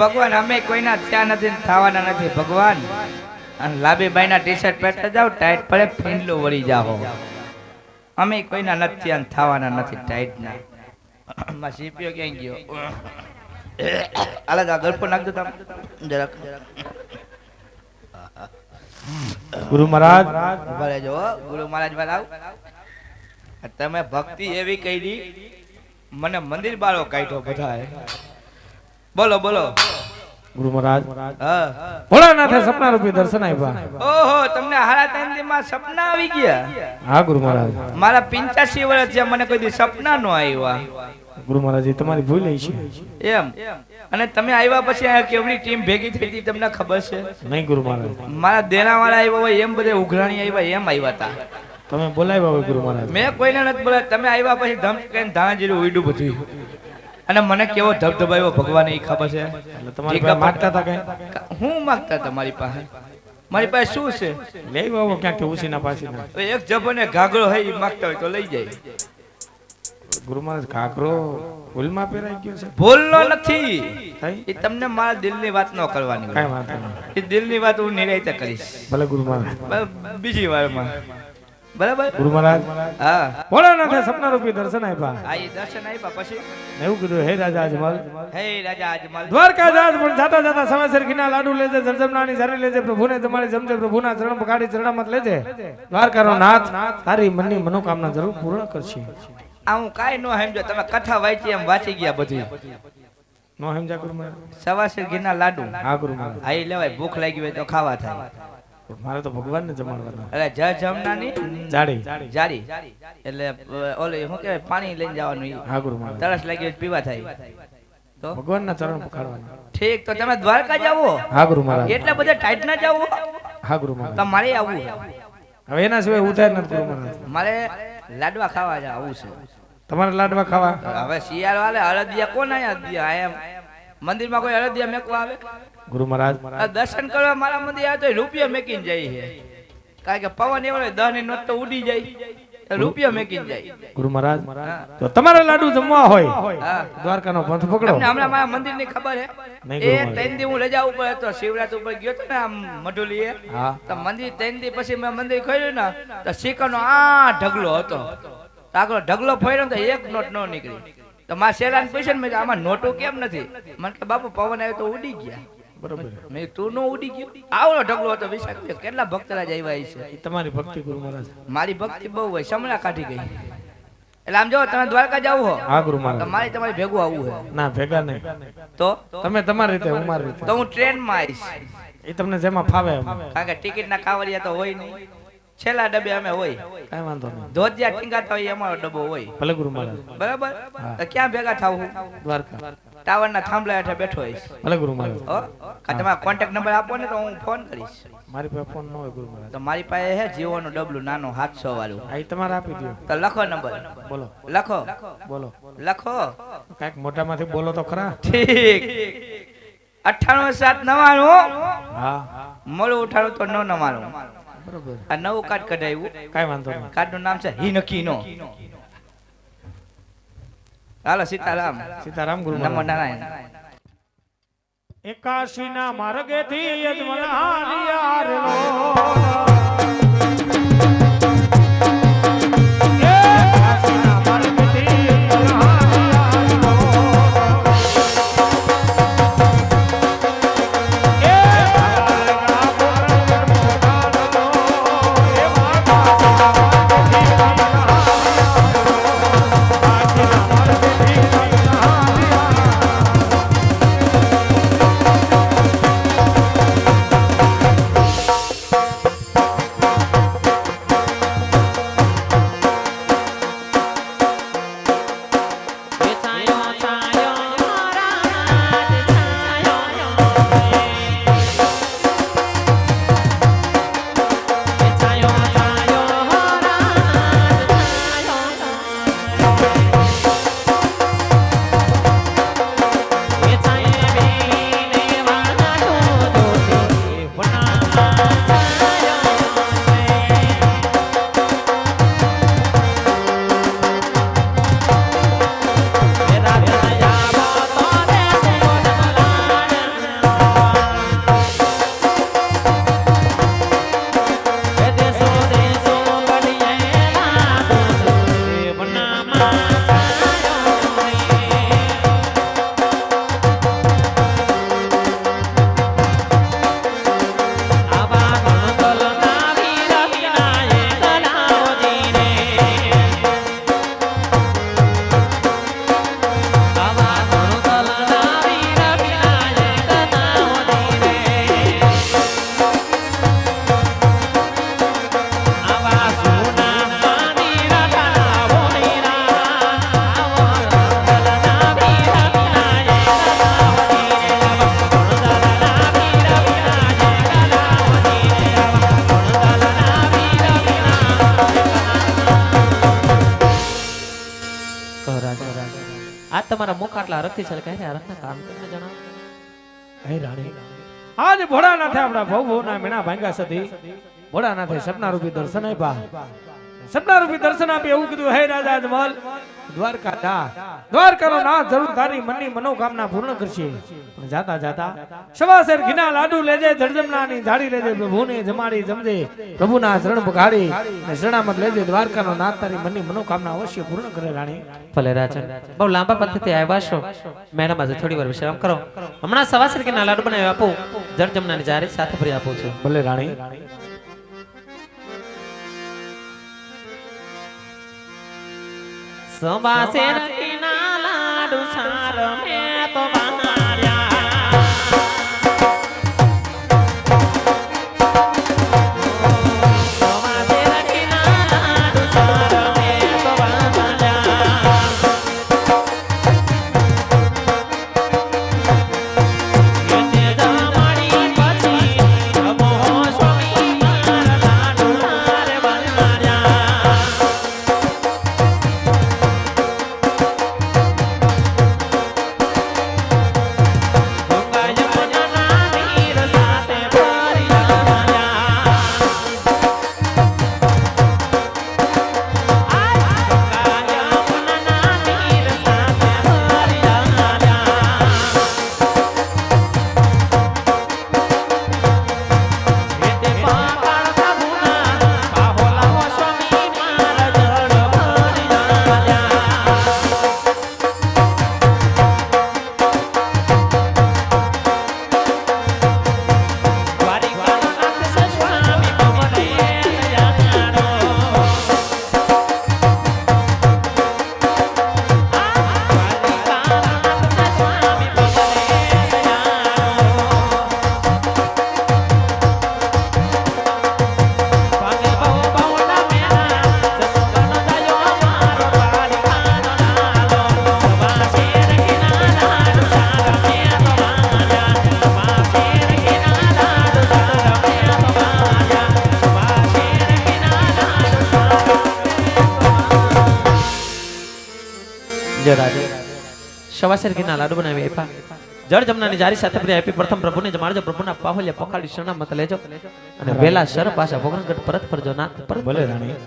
ભગવાન અમે કોઈના ત્યાં નથી ને થવાના નથી ભગવાન. અને લાભીબાઈ ના ટી શર્ટ પહેરતા જાવ ટાઈટ પડે ફીંડલું વળી જાઓ. અમે કોઈના નથી ત્યાં થવાના નથી ટાઈટ ના. માં સીપીઓ ક્યાં ગયો? આલા ગળપો નાખજો તમે જરાક. ગુરુ મહારાજ ભલે જો ગુરુ મહારાજ વાળા તમે ભક્તિ એવી કરી મને મંદિર બાળો કાઢ્યો બધાએ. બોલો બોલો ગુરુ મહારાજ. હા ભોળાનાથે સપના રૂપી દર્શન આપ્યા. ઓહો તમને હારા ત્રણ માં સપના આવી ગયા? હા ગુરુ મહારાજ. મારા 85 વર્ષ છે મને કોઈ દી સપના નો આવ્યા. ગુરુ મહારાજ તમારી ભૂલ છે એમ. અને તમે આવ્યા પછી આ કેવડી ટીમ ભેગી થઈ હતી તમને ખબર છે? નહીં ગુરુ મહારાજ. મારા દેના વાળા આવ્યા હોય એમ બધે ઉઘરાણી આવ્યા એમ આવ્યા હતા. તમે બોલાવ્યા હોય ગુરુ મહારાજ. મેં કોઈને નથી બોલાવ્યા. તમે આવ્યા પછી ધમ કઈને ધાણા જીરું ઉડ્યું બધું. અને મને કેવો ધબધબાયો ભગવાન એ ખબર છે. એટલે તમારી પાસે માંગતા હતા કઈ? હું માંગતા હતા મારી પાસે? મારી પાસે શું છે? લઈ આવો ક્યાંક ઉસીના પાસીના. એક જબને ઘાઘરો હોય એ માંગતા હોય તો લઈ જાય. ગુરુ મહારાજ ઘાઘરો ભૂલમાં પહેરાઈ ગયો છે? ભૂલનો નથી. થઈ? એ તમને મારા દિલની વાત ન કરવાની હોય. કાઈ વાંધો નહીં. એ દિલની વાત હું નિરાયતે કરીશ. ભલે ગુરુ મહારાજ. બીજી વારમાં બરાબર? ગુરુ મહારાજ. હા ભોળાનાથે સપના રૂપી દર્શન આપ્યા. આ એ દર્શન આપ્યા પછી એવું કીધું હે રાજા અજમલ. હે રાજા અજમલ. દ્વારકા જાત પણ જાતા જાતા સમયસર ઘીના લાડુ લેજે, જમજમનાની સારી લેજે, પ્રભુને તમારી જમજે, પ્રભુના ચરણ પકડી ચરણામત લેજે. દ્વારકાનો નાથ તારી મનની મનોકામના જરૂર પૂર્ણ કરશે. આ હું કાઈ નો સમજો. તમે કથા વાંચી એમ વાંચી ગયા બધી. નો સમજા ગુરુ મહારાજ? સવાસર ઘીના લાડુ હા ગુરુ મહારાજ. આ ઈ લેવાય. ભૂખ લાગી હોય તો ખાવા થાય. મારે તો ભગવાનને જમાડવાના. એટલે જમનાની જાડી જારી એટલે ઓલે શું કહેવાય પાણી લઈને જવાનું. હા ગુરુ મહારાજ. તરસ લાગી હોય પીવા થાય તો ભગવાનના ચરણ પકડવાના. ઠીક. તો તમે દ્વારકા જાવો? હા ગુરુ મહારાજ. એટલે બધા ટાઈટ ના જાવો? હા ગુરુ મહારાજ. તમારે આવવું? હવે એના સિવાય ઉધાર નથી ગુરુ મહારાજ. મારે લાડવા ખાવા આવું છે. તમારે લાડવા ખાવા? હવે શિયાળ વાલે હળદિયા કોણ આયા? એમ મંદિરમાં કોઈ હળદિયા મેકવા આવે? ગુરુ મહારાજ. દર્શન કરવા મારા મંદિર આવે તો રૂપિયા મેકીને જાય છે. કારણ કે પવન એવો 10 ની નોટ તો ઉડી જાય. રૂપિયા મેકીને જાય. ગુરુ મહારાજ તો તમારે લાડુ જમવા હોય હા દ્વારકાનો પંથ પકડો. તમને હમણાં મારા મંદિર ની ખબર હે? નહીં એ ગુરુ 3 દી હું રજા ઉપર હતો. શિવરાત્રી ઉપર ગયો તો ને આમ મઢુલીએ. હા તો મંદિર 3 દી પછી મેં મંદિર ખોલ્યું ને તો શીકરનો આ ઢગલો હતો. આગળ ઢગલો ફર્યો તો એક નોટ ન નીકળી. તો મારા શેલાને પૂછ્યું મેં આમાં નોટો કેમ નથી? મને કે બાપુ પવન આવ્યો તો ઉડી ગયા. બરોબર. મેં તું નો ઉડી ગયો? આવડો ઢગલો હતો વિશાળ. કેટલા ભક્તરાજ આવ્યા છે. એ તમારી ભક્તિ ગુરુ મહારાજ. મારી ભક્તિ બહુ હોય. સમલા કાઢી ગઈ. એટલે આમ જો તમે દ્વારકા જાવ હો હા ગુરુ તો મહારાજ. મારી તમારી ભેગું આવવું હે. ના ભેગા નહીં. તો તમે તમારી રીતે હું મારી રીતે. તો હું ટ્રેન માં આવીશ. એ તમને જેમાં ફાવે એમ. કારણ કે ટિકિટ ના કાવડિયા તો હોય નહીં. છેલ્લા ડબ્બે અમે હોય. કાઈ વાંધો નહીં. ધોતિયા ટીંગાતા હોય અમારો ડબ્બો હોય. ભલે ગુરુ મહારાજ. બરાબર? તો ક્યાં ભેગા થાવ? દ્વારકા ટાવર ના થાંભલા હેઠળ બેઠો હોઈશ. ભલે ગુરુ મહારાજ. તમારા કોન્ટેક્ટ નંબર આપો ને તો હું ફોન કરીશ. મારી પાસે ફોન ન હોય ગુરુ મહારાજ. તો મારી પાસે હે જીઓ નું ડબલું નાનો 700 વાળું. આ ઈ તમારે આપી દો. તો લખો નંબર. બોલો લખો બોલો. લખો. કાંઈક મોઢામાંથી બોલો તો ખરા. ઠીક. 98 7 99 હા મળું ઉઠાડું તો 999. બરોબર. આ નવું કાર્ડ કઢાવ્યું. કાઈ વાંધો નહીં. કાર્ડ નું નામ છે હિનકીનો. હાલો સીતારામ. સીતારામ ગુરુ નમો મહારાજ. નારાયણ. 81 ના માર્ગેથી યજમન હાલ્યા રે લો. અલગથી છલકાય આરતના કામ તમને જણાવો. હે રાણી આજ ભોળાનાથે આપણા ભવભવના મીણા ભાંગ્યા સદી ભોળાનાથે સપના રૂપી દર્શન આપ્યા. સપના રૂપી દર્શન આપી એવું કીધું, હે રાજા અજમલ, દ્વારકા જા, દ્વારકાનો નાથ જરૂર તારી મનની મનોકામના પૂર્ણ કરશે. પણ જાતા જાતા સવાસેર ઘીના લાડુ લેજે, જળજમનાની ઝાડી લેજે, પ્રભુને જમાડી જમજે, પ્રભુના શરણ પગાડી અને શરણામત લેજે. દ્વારકાનો નાથ તારી મનની મનોકામના અવશ્ય પૂર્ણ કરે રાણી. ભલે રાજન, બહુ લાંબા પંથથી આવ્યા છો, મેડમ આજે થોડી વાર વિશ્રામ કરો. હમણાં સવાસેર કે ના લાડુ બનાવી આપું, જળ જમનાની જારી સાથે ભરી આપું છું. ભલે રાણી. સવાસેર કે ના લાડુ સાર મેં તો બનાવ્યા. સવાસેર કે ના લાડુ સાર મેં તો બનાવ્યા. એને જમાડી પછી અમો સ્વામી મારા લાડુ મારે બનાવ્યા. સવાસેર ઘીના લાડુ બનાવી આપ્યા, જળ જમનાની જારી સાથે ભરી આપી. પ્રથમ પ્રભુને જમાડજો, પ્રભુના પાહોલ્યા પખાડી શરણામત લેજો અને વેલા શર પાછા ભોગનગઢ પરત ફરજો. નાથ પરત. ભલે રાણી.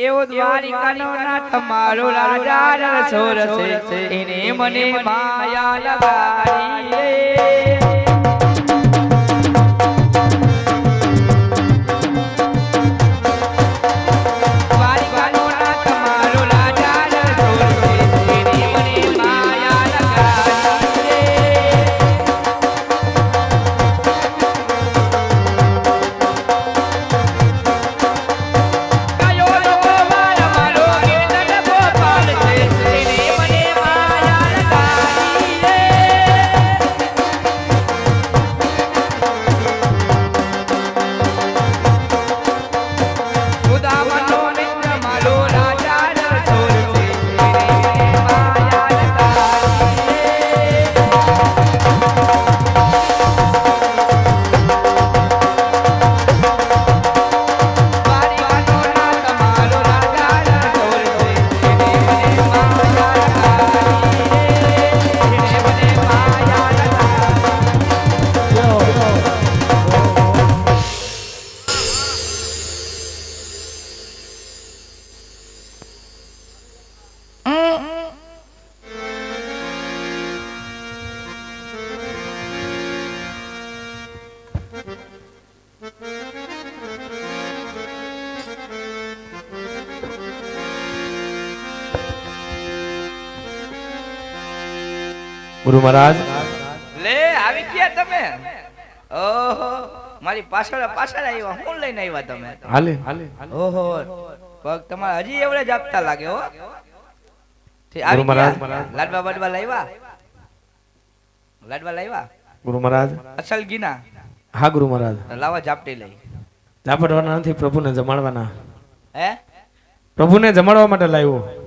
એવો દ્વારિકાનો નાથ મારો રાજા રસોર છે, એને મને માયા લગાડી રે. દ્વારિકાનો નાથ મારો રાજા રસોર છે, એને મને માયા લગાડી રે. ગુરુ મહારાજ લે આવી ગયા તમે. ઓહો મારી પાછળ પાછળ આવ્યા. હું લઈને આવ્યા તમે? હાલે હાલે ઓહો પગ તમારા હજી એવડે જ આપતા લાગે હો. ઠીક, આવી ગુરુ મહારાજ. ગયા? લાડવા બાડવા લાવ્યા? લાડવા લાવ્યા? ગુરુ મહારાજ અસલ ગીના હા ગુરુ મહારાજ તો લાવા ઝાપટી લઈ. ઝાપટવાના નથી, પ્રભુને જમાડવાના. હે પ્રભુને જમાડવા માટે લાવ્યો.